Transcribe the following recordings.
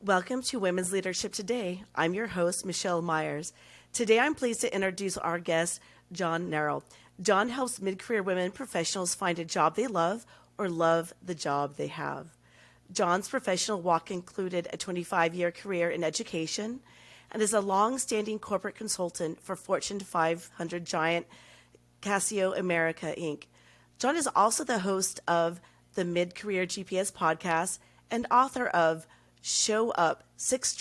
Welcome to Women's Leadership Today. I'm your host, Michelle Myers. Today, I'm pleased to introduce our guest, John Neral. John helps mid-career women professionals find a job they love or love the job they have. John's professional walk included a 25-year career in education and is a long-standing corporate consultant for Fortune 500 giant Casio America, Inc. John is also the host of the Mid-Career GPS podcast and author of Show Up, 6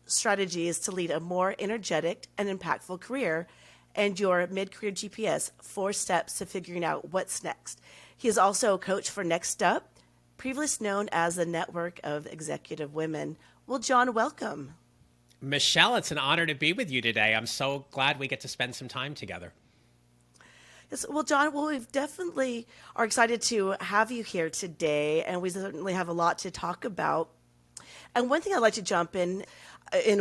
strategies to lead a more energetic and impactful career, and your Mid-Career GPS, 4 steps to figuring out what's next. He is also a coach for Next Up, previously known as the Network of Executive Women. Well, John, welcome. Michelle, it's an honor to be with you today. I'm so glad we get to spend some time together. Yes, well, John, we definitely are excited to have you here today, and we certainly have a lot to talk about. And one thing I'd like to jump in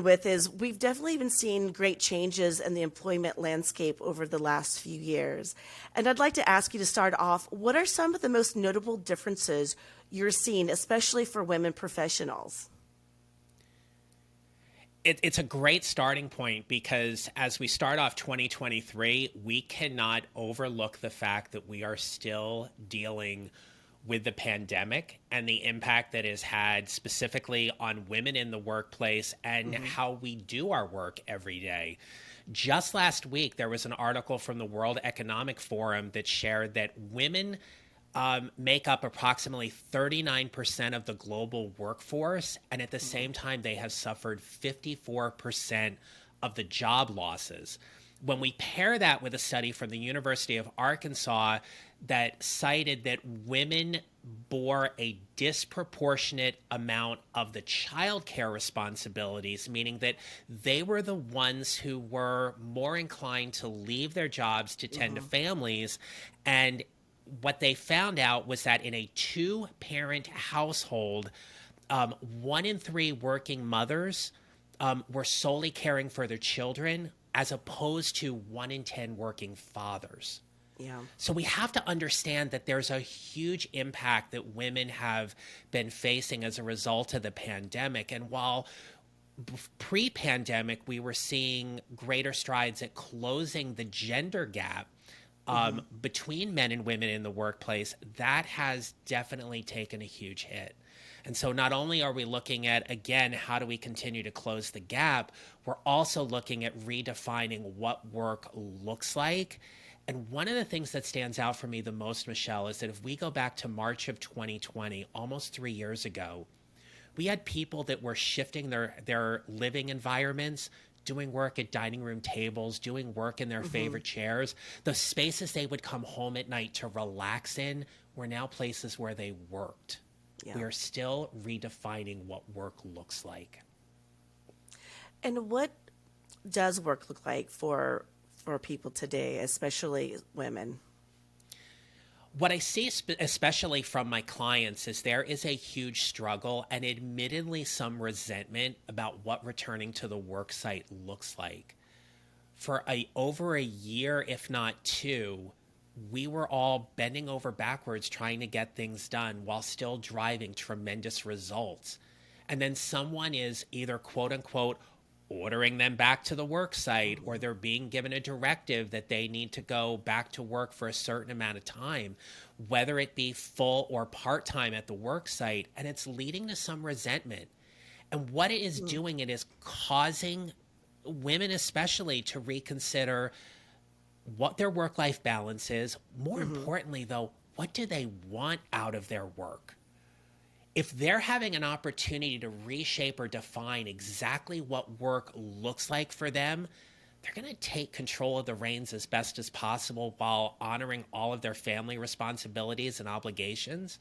with is we've definitely been seeing great changes in the employment landscape over the last few years. And I'd like to ask you to start off, what are some of the most notable differences you're seeing, especially for women professionals? It's a great starting point because as we start off 2023, we cannot overlook the fact that we are still dealing with the pandemic and the impact that has had specifically on women in the workplace and how we do our work every day. Just last week, there was an article from the World Economic Forum that shared that women make up approximately 39% of the global workforce, and at the same time, they have suffered 54% of the job losses. When we pair that with a study from the University of Arkansas that cited that women bore a disproportionate amount of the childcare responsibilities, meaning that they were the ones who were more inclined to leave their jobs to tend to families. And what they found out was that in a 2-parent household, 1 in 3 working mothers were solely caring for their children, as opposed to 1 in 10 working fathers. Yeah. So we have to understand that there's a huge impact that women have been facing as a result of the pandemic. And while pre-pandemic, we were seeing greater strides at closing the gender gap between men and women in the workplace, that has definitely taken a huge hit. And so not only are we looking at, again, how do we continue to close the gap, we're also looking at redefining what work looks like. And one of the things that stands out for me the most, Michelle, is that if we go back to March of 2020, almost 3 years ago, we had people that were shifting their living environments, doing work at dining room tables, doing work in their favorite chairs. The spaces they would come home at night to relax in were now places where they worked. Yeah. We are still redefining what work looks like. And what does work look like for people today, especially women? What I see, especially from my clients, is there is a huge struggle and admittedly some resentment about what returning to the work site looks like. For over a year, if not 2, we were all bending over backwards trying to get things done while still driving tremendous results. And then someone is either, quote unquote, ordering them back to the work site, or they're being given a directive that they need to go back to work for a certain amount of time, whether it be full or part-time at the work site, and it's leading to some resentment. And what it is doing, it is causing women especially to reconsider what their work-life balance is. More importantly, though, what do they want out of their work? If they're having an opportunity to reshape or define exactly what work looks like for them, they're going to take control of the reins as best as possible while honoring all of their family responsibilities and obligations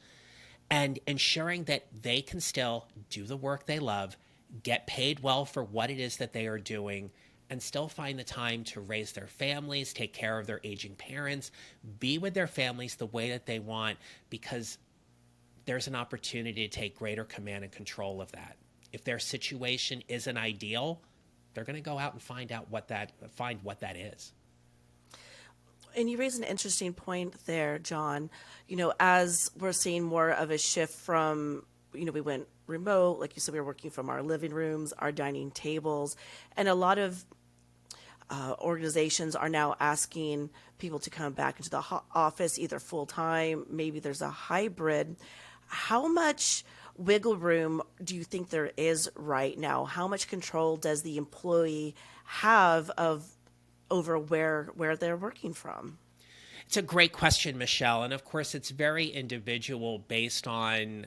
and ensuring that they can still do the work they love, get paid well for what it is that they are doing, and still find the time to raise their families, take care of their aging parents, be with their families the way that they want, because there's an opportunity to take greater command and control of that. If their situation isn't ideal, they're going to go out and find what that is. And you raise an interesting point there, John. As we're seeing more of a shift from, we went remote, like you said, we were working from our living rooms, our dining tables, and a lot of organizations are now asking people to come back into the office either full time, maybe there's a hybrid. How much wiggle room do you think there is right now? How much control does the employee have over where they're working from? It's a great question, Michelle. And of course, it's very individual based on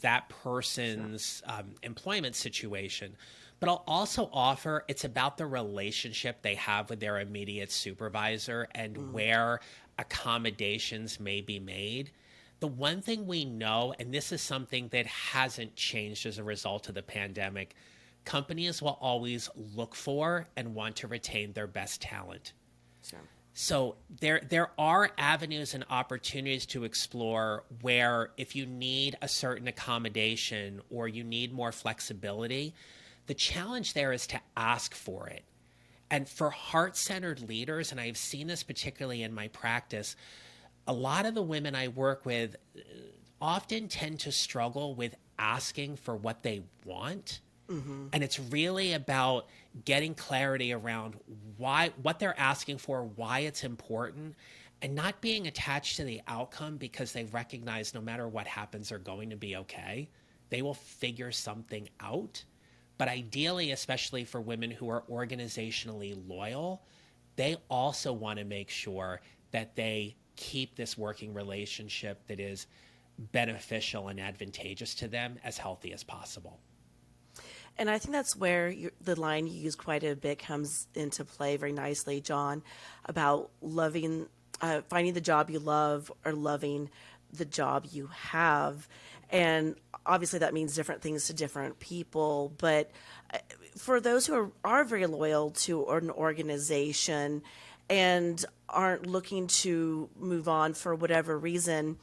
that person's employment situation. But I'll also offer it's about the relationship they have with their immediate supervisor and where accommodations may be made. The one thing we know, and this is something that hasn't changed as a result of the pandemic, companies will always look for and want to retain their best talent. Sure. So there are avenues and opportunities to explore where if you need a certain accommodation or you need more flexibility, the challenge there is to ask for it. And for heart-centered leaders, and I've seen this particularly in my practice, a lot of the women I work with often tend to struggle with asking for what they want. Mm-hmm. And it's really about getting clarity around what they're asking for, why it's important, and not being attached to the outcome because they recognize no matter what happens, they're going to be okay. They will figure something out. But ideally, especially for women who are organizationally loyal, they also want to make sure that they keep this working relationship that is beneficial and advantageous to them as healthy as possible. And I think that's where the line you use quite a bit comes into play very nicely, John, about finding the job you love or loving the job you have. And obviously that means different things to different people. But for those who are very loyal to an organization and aren't looking to move on for whatever reason,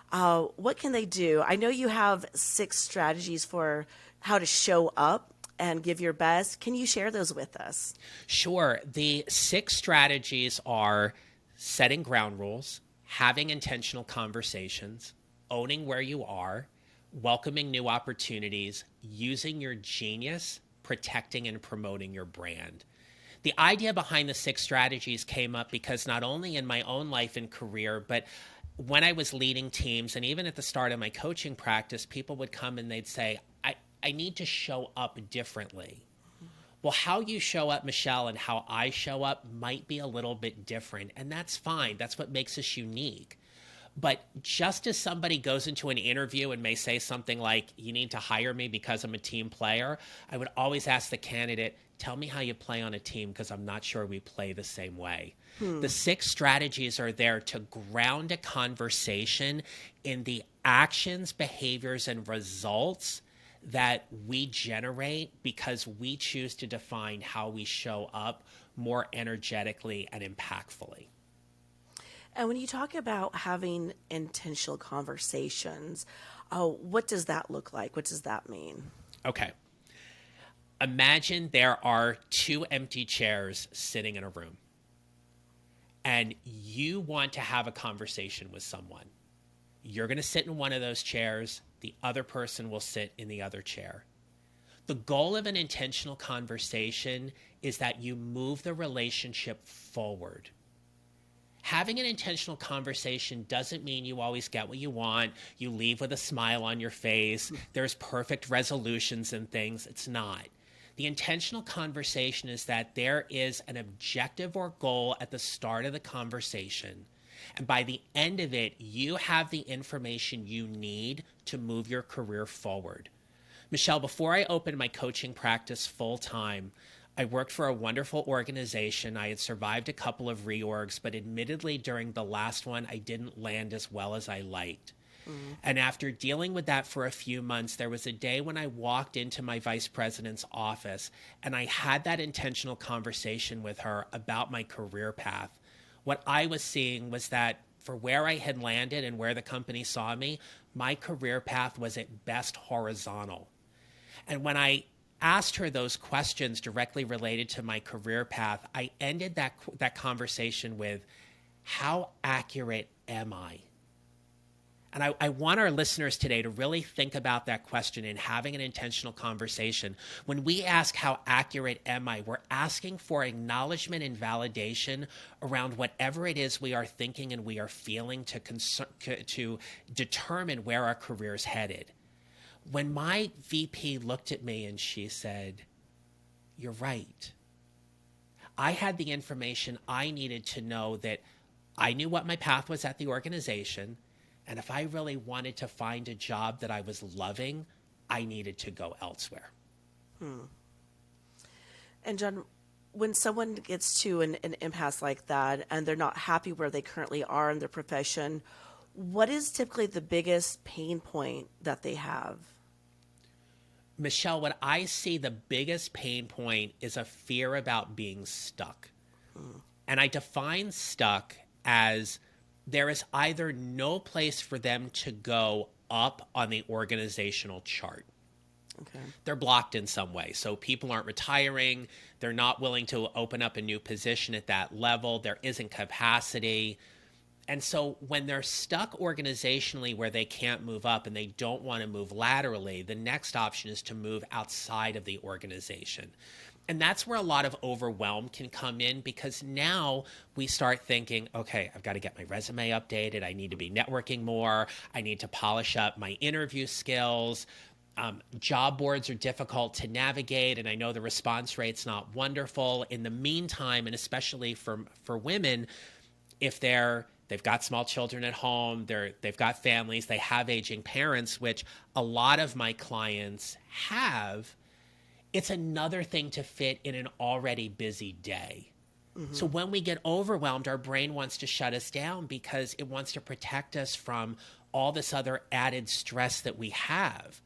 what can they do? I know you have 6 strategies for how to show up and give your best. Can you share those with us? Sure. The 6 strategies are setting ground rules, having intentional conversations, owning where you are, welcoming new opportunities, using your genius, protecting and promoting your brand. The idea behind the 6 strategies came up because not only in my own life and career, but when I was leading teams and even at the start of my coaching practice, people would come and they'd say, I need to show up differently. Well, how you show up, Michelle, and how I show up might be a little bit different, and that's fine. That's what makes us unique. But just as somebody goes into an interview and may say something like, you need to hire me because I'm a team player, I would always ask the candidate, tell me how you play on a team because I'm not sure we play the same way. The 6 strategies are there to ground a conversation in the actions, behaviors, and results that we generate because we choose to define how we show up more energetically and impactfully. And when you talk about having intentional conversations, what does that look like? What does that mean? Okay. Imagine there are 2 empty chairs sitting in a room, and you want to have a conversation with someone. You're going to sit in one of those chairs. The other person will sit in the other chair. The goal of an intentional conversation is that you move the relationship forward. Having an intentional conversation doesn't mean you always get what you want. You leave with a smile on your face. There's perfect resolutions and things. It's not. The intentional conversation is that there is an objective or goal at the start of the conversation. And by the end of it, you have the information you need to move your career forward. Michelle, before I opened my coaching practice full time, I worked for a wonderful organization. I had survived a couple of reorgs, but admittedly during the last one, I didn't land as well as I liked. And after dealing with that for a few months, there was a day when I walked into my vice president's office and I had that intentional conversation with her about my career path. What I was seeing was that for where I had landed and where the company saw me, my career path was at best horizontal. And when I asked her those questions directly related to my career path, I ended that conversation with, how accurate am I? And I want our listeners today to really think about that question and having an intentional conversation. When we ask, how accurate am I, we're asking for acknowledgement and validation around whatever it is we are thinking and we are feeling to determine where our career is headed. When my VP looked at me and she said, "You're right," I had the information I needed to know that I knew what my path was at the organization. And if I really wanted to find a job that I was loving, I needed to go elsewhere. And John, when someone gets to an impasse like that and they're not happy where they currently are in their profession, what is typically the biggest pain point that they have? Michelle, what I see the biggest pain point is a fear about being stuck. And I define stuck as there is either no place for them to go up on the organizational chart. Okay. They're blocked in some way. So people aren't retiring. They're not willing to open up a new position at that level. There isn't capacity. And so when they're stuck organizationally where they can't move up and they don't want to move laterally, the next option is to move outside of the organization. And that's where a lot of overwhelm can come in, because now we start thinking, okay, I've got to get my resume updated. I need to be networking more. I need to polish up my interview skills. Job boards are difficult to navigate, and I know the response rate's not wonderful. In the meantime, and especially for women, if they've got small children at home, they've got families, they have aging parents, which a lot of my clients have, it's another thing to fit in an already busy day. Mm-hmm. So when we get overwhelmed, our brain wants to shut us down because it wants to protect us from all this other added stress that we have.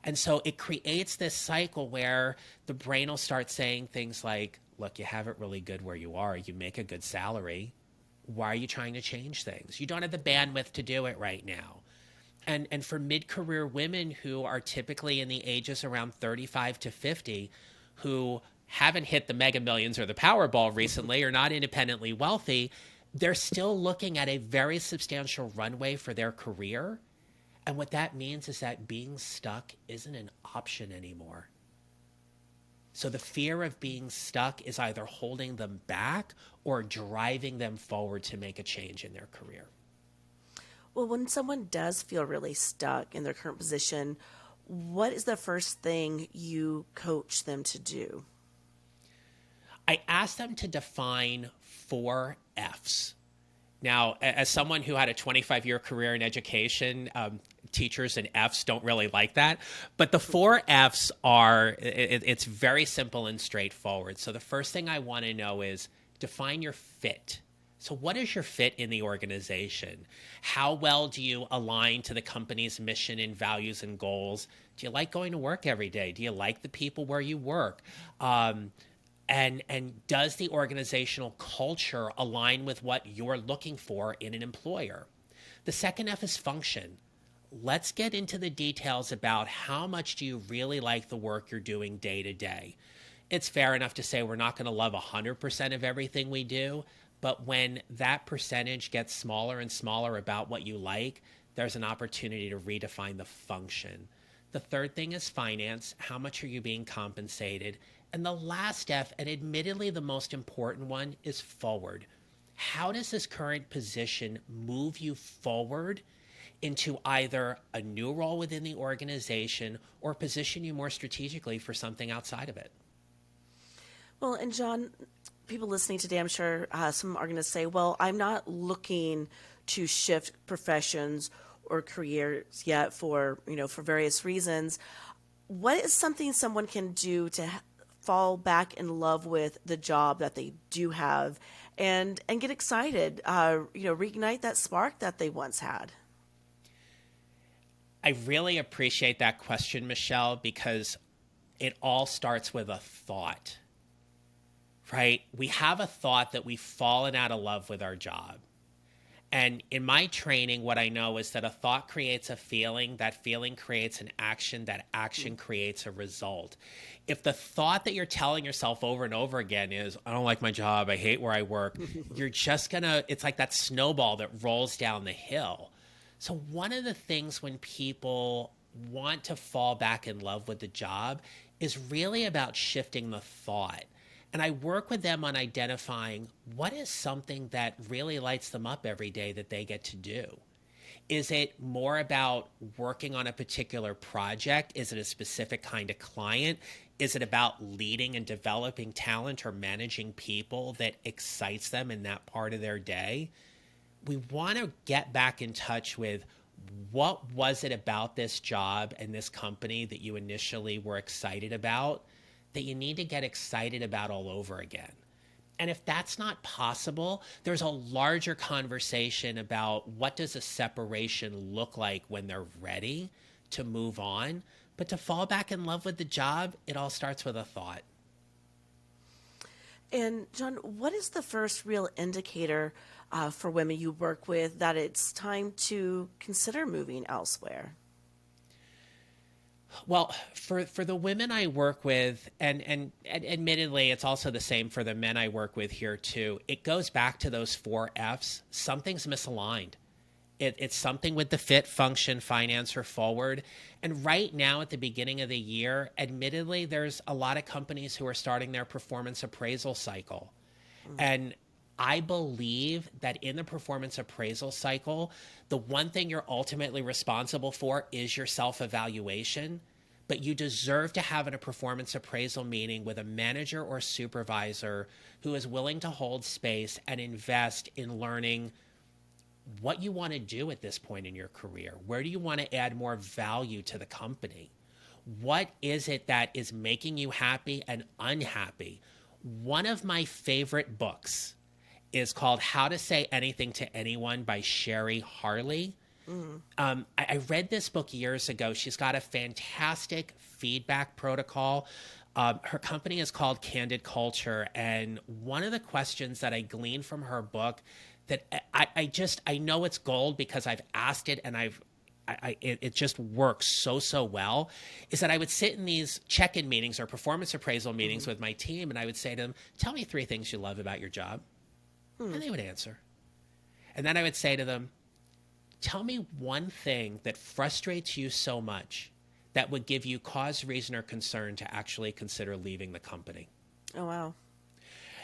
And so it creates this cycle where the brain will start saying things like, look, you have it really good where you are. You make a good salary. Why are you trying to change things? You don't have the bandwidth to do it right now. And for mid-career women who are typically in the ages around 35 to 50, who haven't hit the mega millions or the Powerball recently, or not independently wealthy, they're still looking at a very substantial runway for their career. And what that means is that being stuck isn't an option anymore. So the fear of being stuck is either holding them back or driving them forward to make a change in their career. Well, when someone does feel really stuck in their current position, what is the first thing you coach them to do? I ask them to define 4 F's. Now, as someone who had a 25-year career in education, teachers and F's don't really like that. But the 4 F's are, it's very simple and straightforward. So the first thing I want to know is define your fit. So what is your fit in the organization? How well do you align to the company's mission and values and goals? Do you like going to work every day? Do you like the people where you work? And does the organizational culture align with what you're looking for in an employer? The second F is function. Let's get into the details about how much do you really like the work you're doing day to day. It's fair enough to say we're not going to love 100% of everything we do, but when that percentage gets smaller and smaller about what you like, there's an opportunity to redefine the function. The third thing is finance. How much are you being compensated? And the last F, and admittedly the most important one, is forward. How does this current position move you forward into either a new role within the organization or position you more strategically for something outside of it? Well, and John, people listening today, I'm sure some are going to say, well, I'm not looking to shift professions or careers yet for various reasons. What is something someone can do to fall back in love with the job that they do have and get excited, reignite that spark that they once had? I really appreciate that question, Michelle, because it all starts with a thought, right? We have a thought that we've fallen out of love with our job. And in my training, what I know is that a thought creates a feeling, that feeling creates an action, that action creates a result. If the thought that you're telling yourself over and over again is, I don't like my job, I hate where I work, you're just gonna, it's like that snowball that rolls down the hill. So one of the things when people want to fall back in love with the job is really about shifting the thought. And I work with them on identifying what is something that really lights them up every day that they get to do. Is it more about working on a particular project? Is it a specific kind of client? Is it about leading and developing talent or managing people that excites them in that part of their day? We want to get back in touch with what was it about this job and this company that you initially were excited about that you need to get excited about all over again. And if that's not possible, there's a larger conversation about what does a separation look like when they're ready to move on. But to fall back in love with the job, it all starts with a thought. And John, what is the first real indicator for women you work with that it's time to consider moving elsewhere? Well, for the women I work with, and admittedly, it's also the same for the men I work with here too, it goes back to those 4 F's. Something's misaligned. It's something with the fit, function, finance, or forward. And right now at the beginning of the year, admittedly, there's a lot of companies who are starting their performance appraisal cycle. And I believe that in the performance appraisal cycle, the one thing you're ultimately responsible for is your self-evaluation, but you deserve to have a performance appraisal meeting with a manager or supervisor who is willing to hold space and invest in learning what you want to do at this point in your career. Where do you want to add more value to the company? What is it that is making you happy and unhappy? One of my favorite books is called How to Say Anything to Anyone by Sherry Harley. I read this book years ago. She's got a fantastic feedback protocol. Her company is called Candid Culture. And one of the questions that I gleaned from her book that I know it's gold because I've asked it and it just works so well, is that I would sit in these check-in meetings or performance appraisal meetings with my team, and I would say to them, tell me 3 things you love about your job. And they would answer. And then I would say to them, tell me one thing that frustrates you so much that would give you cause, reason, or concern to actually consider leaving the company. Oh, wow.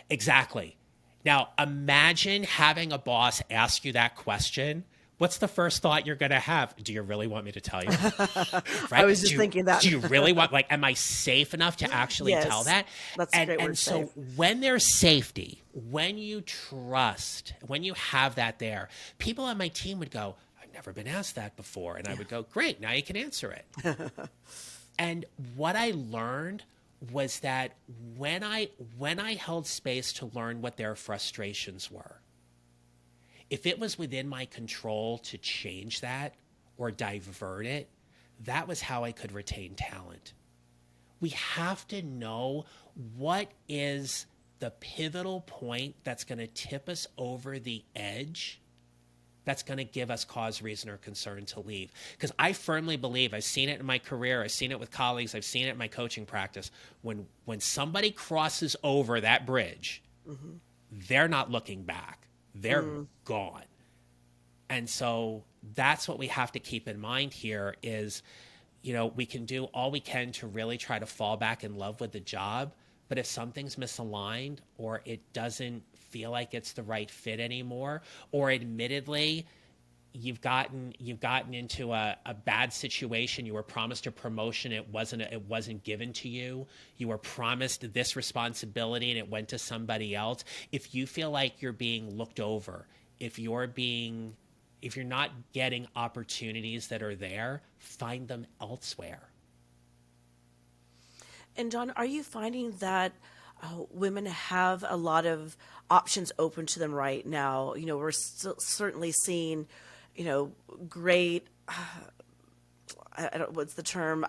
Exactly. Now, imagine having a boss ask you that question. What's the first thought you're going to have? Do you really want me to tell you? Right? I was just thinking that. Do you really want, like, am I safe enough to actually tell that? That's a great word. And so when there's safety, when you trust, when you have that there, people on my team would go, I've never been asked that before. And I would go, great, now you can answer it. And what I learned was that when I held space to learn what their frustrations were, if it was within my control to change that or divert it, that was how I could retain talent. We have to know what is the pivotal point that's going to tip us over the edge, that's going to give us cause, reason, or concern to leave. Because I firmly believe, I've seen it in my career, I've seen it with colleagues, I've seen it in my coaching practice, when somebody crosses over that bridge, they're not looking back. They're gone. And so that's what we have to keep in mind here is, we can do all we can to really try to fall back in love with the job. But if something's misaligned or it doesn't feel like it's the right fit anymore, or admittedly, you've gotten into a bad situation. You were promised a promotion. It wasn't given to you. You were promised this responsibility and it went to somebody else. If you feel like you're being looked over, if you're not getting opportunities that are there, find them elsewhere. And John, are you finding that women have a lot of options open to them right now? We're certainly seeing great, I don't, what's the term,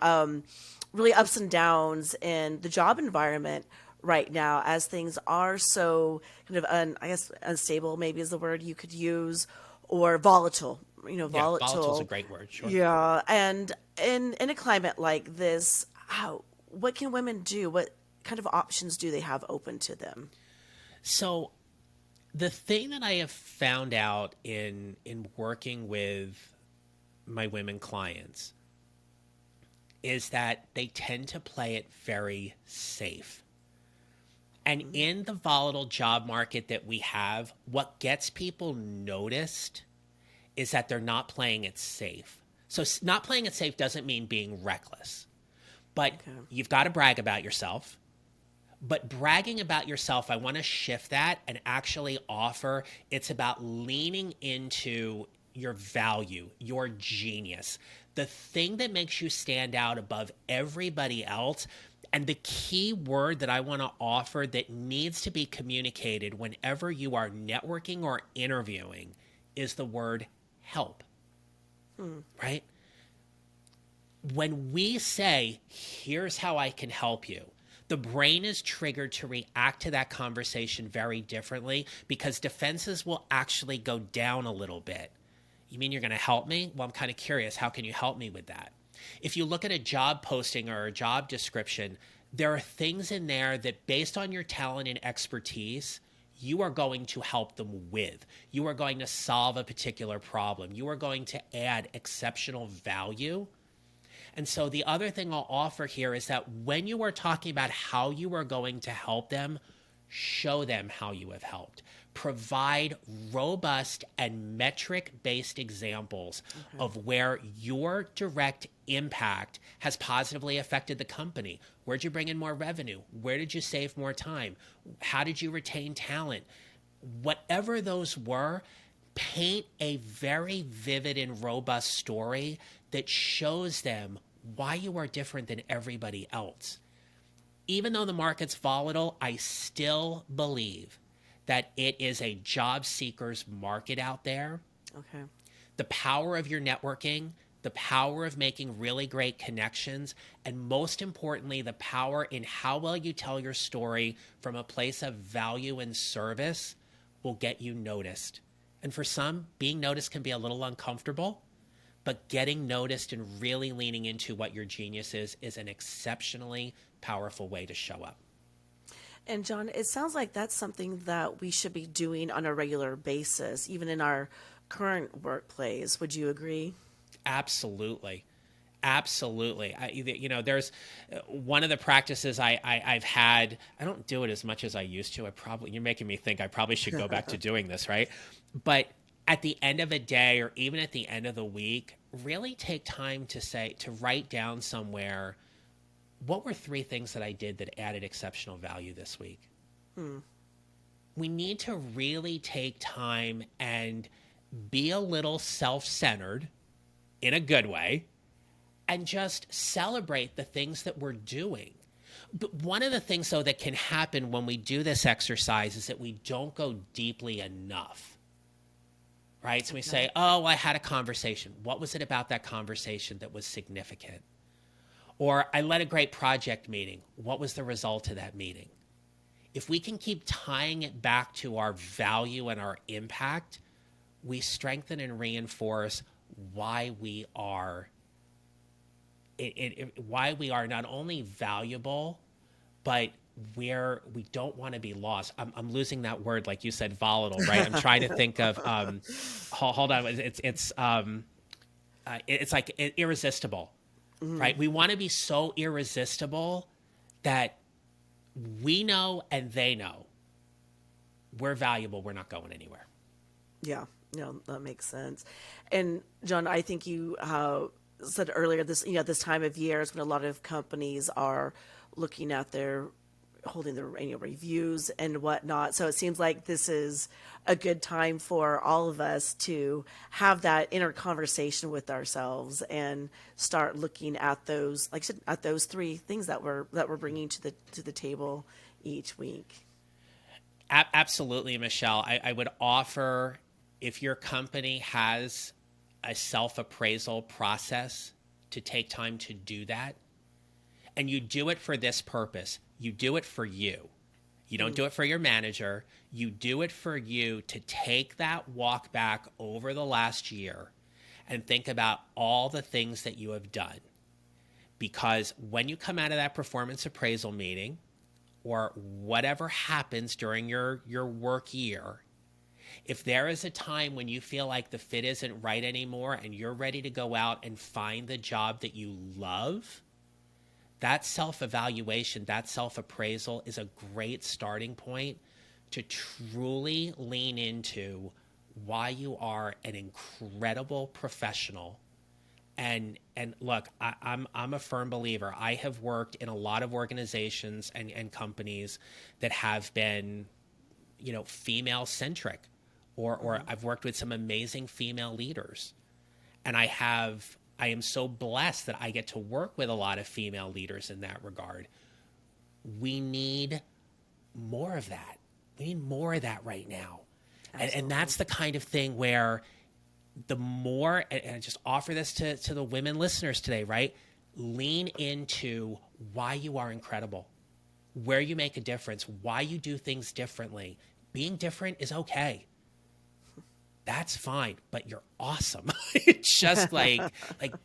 really ups and downs in the job environment right now as things are so kind of, unstable maybe is the word you could use, or volatile, Yeah, volatile is a volatile. great word. Sure. Yeah. And in a climate like this, what can women do? What kind of options do they have open to them? So the thing that I have found out in working with my women clients is that they tend to play it very safe. And in the volatile job market that we have, what gets people noticed is that they're not playing it safe. So not playing it safe doesn't mean being reckless, but Okay. you've got to brag about yourself. But bragging about yourself, I want to shift that and actually offer it's about leaning into your value, your genius, the thing that makes you stand out above everybody else. And the key word that I want to offer that needs to be communicated whenever you are networking or interviewing is the word help, right? When we say, here's how I can help you, the brain is triggered to react to that conversation very differently because defenses will actually go down a little bit. You mean you're going to help me? Well, I'm kind of curious. How can you help me with that? If you look at a job posting or a job description, there are things in there that based on your talent and expertise, you are going to help them with. You are going to solve a particular problem. You are going to add exceptional value. And so the other thing I'll offer here is that when you are talking about how you are going to help them, show them how you have helped. Provide robust and metric-based examples of where your direct impact has positively affected the company. Where'd you bring in more revenue? Where did you save more time? How did you retain talent? Whatever those were, paint a very vivid and robust story that shows them why you are different than everybody else. Even though the market's volatile, I still believe that it is a job seeker's market out there. Okay. The power of your networking, the power of making really great connections, and most importantly, the power in how well you tell your story from a place of value and service will get you noticed. And for some, being noticed can be a little uncomfortable, but getting noticed and really leaning into what your genius is an exceptionally powerful way to show up. And John, it sounds like that's something that we should be doing on a regular basis, even in our current workplace. Would you agree? Absolutely. Absolutely. There's one of the practices I've had. I don't do it as much as I used to. You're making me think I probably should go back to doing this, right? But at the end of a day or even at the end of the week, really take time to write down somewhere, what were 3 things that I did that added exceptional value this week? We need to really take time and be a little self-centered in a good way and just celebrate the things that we're doing. But one of the things, though, that can happen when we do this exercise is that we don't go deeply enough, right? So we say, oh, I had a conversation. What was it about that conversation that was significant? Or I led a great project meeting. What was the result of that meeting? If we can keep tying it back to our value and our impact, we strengthen and reinforce why we are why we are not only valuable, but where we don't want to be lost. I'm losing that word, like you said, volatile, right? I'm trying to think of hold on, it's like irresistible, right? We want to be so irresistible that we know and they know we're valuable. We're not going anywhere. Yeah, no, that makes sense. And John, I think you said earlier this time of year is when a lot of companies are looking at holding their annual reviews and whatnot. So it seems like this is a good time for all of us to have that inner conversation with ourselves and start looking at those, like I said, at those 3 things that we're bringing to the table each week. Absolutely, Michelle. I would offer, if your company has a self-appraisal process, to take time to do that. And you do it for this purpose. You do it for you. You don't do it for your manager. You do it for you to take that walk back over the last year and think about all the things that you have done. Because when you come out of that performance appraisal meeting or whatever happens during your work year, if there is a time when you feel like the fit isn't right anymore and you're ready to go out and find the job that you love, that self-evaluation, that self-appraisal is a great starting point to truly lean into why you are an incredible professional. And look, I'm a firm believer. I have worked in a lot of organizations and companies that have been, female-centric, or I've worked with some amazing female leaders. And I am so blessed that I get to work with a lot of female leaders in that regard. We need more of that. We need more of that right now. And that's the kind of thing where the more, and I just offer this to the women listeners today, right? Lean into why you are incredible, where you make a difference, why you do things differently. Being different is okay. That's fine, but you're awesome. It's just like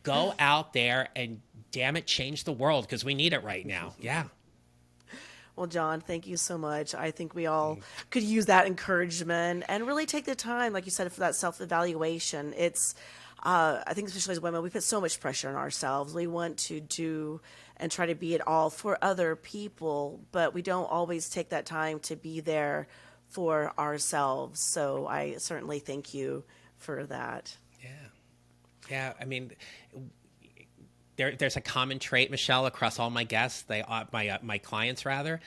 go out there and damn it, change the world because we need it right now. Yeah. Well, John, thank you so much. I think we all could use that encouragement and really take the time, like you said, for that self-evaluation. It's, I think especially as women, we put so much pressure on ourselves. We want to do and try to be it all for other people, but we don't always take that time to be there for ourselves. So I certainly thank you for that. Yeah. I mean, there's a common trait, Michelle, across all my guests. My clients rather.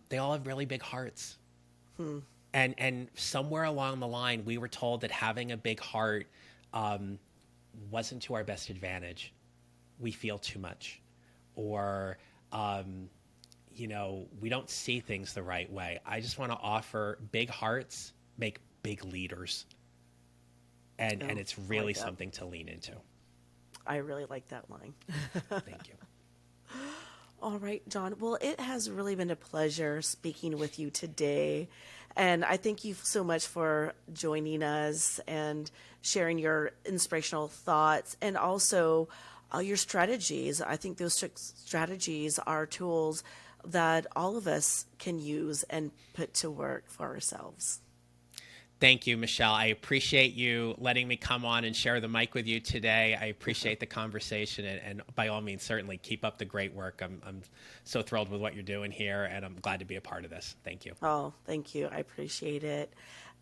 They all have really big hearts. And somewhere along the line, we were told that having a big heart wasn't to our best advantage. We feel too much, or we don't see things the right way. I just want to offer big hearts make big leaders. And it's really something to lean into. I really like that line. Thank you. All right, John. Well, it has really been a pleasure speaking with you today. And I thank you so much for joining us and sharing your inspirational thoughts and also your strategies. I think those strategies are tools that all of us can use and put to work for ourselves. Thank you, Michelle. I appreciate you letting me come on and share the mic with you today. I appreciate the conversation, and by all means, certainly keep up the great work. I'm so thrilled with what you're doing here, and I'm glad to be a part of this. Thank you. Oh, thank you. I appreciate it.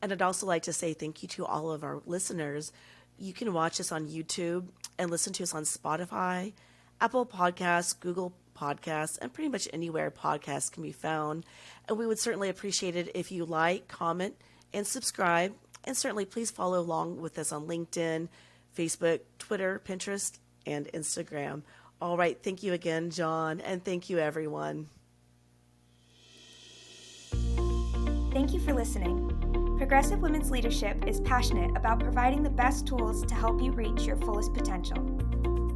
And I'd also like to say thank you to all of our listeners. You can watch us on YouTube and listen to us on Spotify, Apple Podcasts, Google Podcasts, and pretty much anywhere podcasts can be found. And we would certainly appreciate it if you like, comment, and subscribe. And certainly please follow along with us on LinkedIn, Facebook, Twitter, Pinterest, and Instagram. All right. Thank you again, John. And thank you, everyone. Thank you for listening. Progressive Women's Leadership is passionate about providing the best tools to help you reach your fullest potential.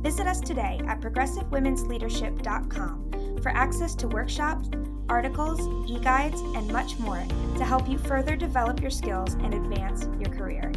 Visit us today at progressivewomensleadership.com for access to workshops, articles, e-guides, and much more to help you further develop your skills and advance your career.